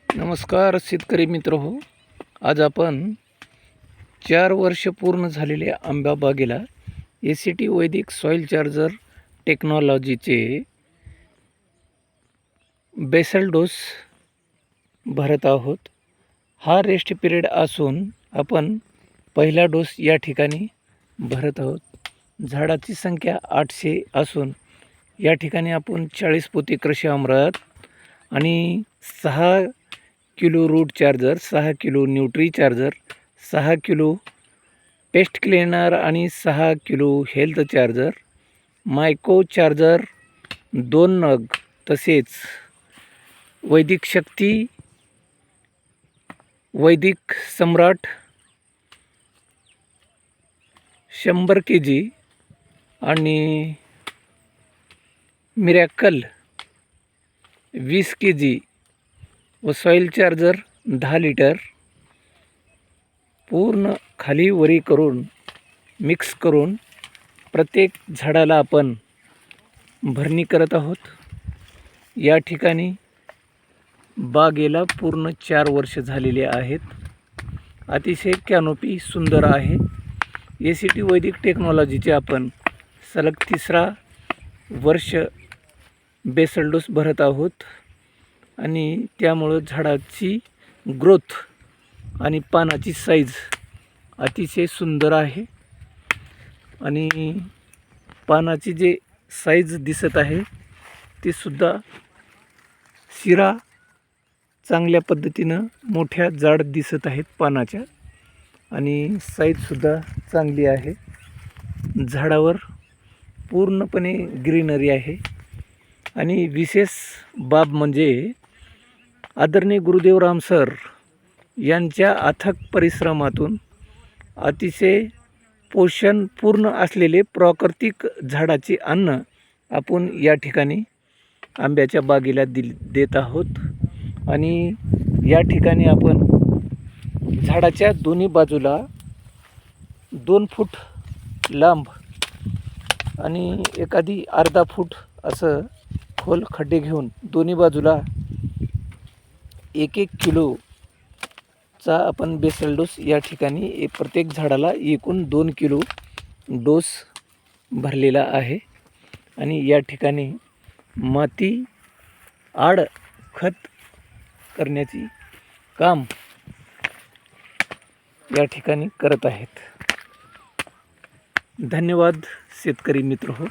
नमस्कार शेतकरी मित्र हो. आज आपण 4 वर्ष पूर्ण झालेल्या आंबा बागेला ACT वैदिक सॉईल चार्जर टेक्नॉलॉजीचे बेसल डोस भरत आहोत. हा रेस्ट पिरियड असून आपण पहिला डोस या ठिकाणी भरत आहोत. झाडाची संख्या 800 असून या ठिकाणी आपण 40 पोते कृषी अमृत आणि 6 kilo root charger, 6 kilo nutri charger, 6 kilo paste cleaner आणि 6 kilo health charger, myco charger 2 नग, तसेच वैदिक शक्ती, वैदिक सम्राट 100 kg आणि मिरॅकल 20 kg व सॉईल चार्जर 10 लिटर पूर्ण खाली वरी करून मिक्स करून प्रत्येक झाडाला आपण भरणी करत आहोत. या ठिकाणी बागेला पूर्ण 4 वर्ष झालेले आहेत. अतिशय कॅनोपी सुंदर आहे. ACT वैदिक टेक्नॉलॉजीचे आपण सलग 3रा वर्ष बेसल डोस भरत आहोत आणि त्यामुळं झाडाची ग्रोथ आणि पानाची साईज अतिशय सुंदर आहे आणि पानाची जे साईज दिसत आहे ती सुद्धा शिरा चांगल्या पद्धतीनं मोठ्या जाड दिसत आहेत पानाच्या आणि साईजसुद्धा चांगली आहे. झाडावर पूर्णपणे ग्रीनरी आहे आणि विशेष बाब म्हणजे आदरणीय गुरुदेव राम सर यांच्या अथक परिश्रमातून अतिशय पोषणपूर्ण असलेले प्राकृतिक झाडाचे अन्न आपण या ठिकाणी आंब्याच्या बागेला देत आहोत. आणि या ठिकाणी आपण झाडाच्या दोन्ही बाजूला 2 फूट लांब आणि एखादी अर्धा फूट असं खोल खड्डे घेऊन दोन्ही बाजूला 1-1 किलोचा आपण बेसल डोस या ठिकाणी प्रत्येक झाडाला एकूण 2 किलो डोस भरलेला आहे. आणि या ठिकाणी माती आड खत करण्याची काम या ठिकाणी करत आहेत. धन्यवाद शेतकरी मित्र हो.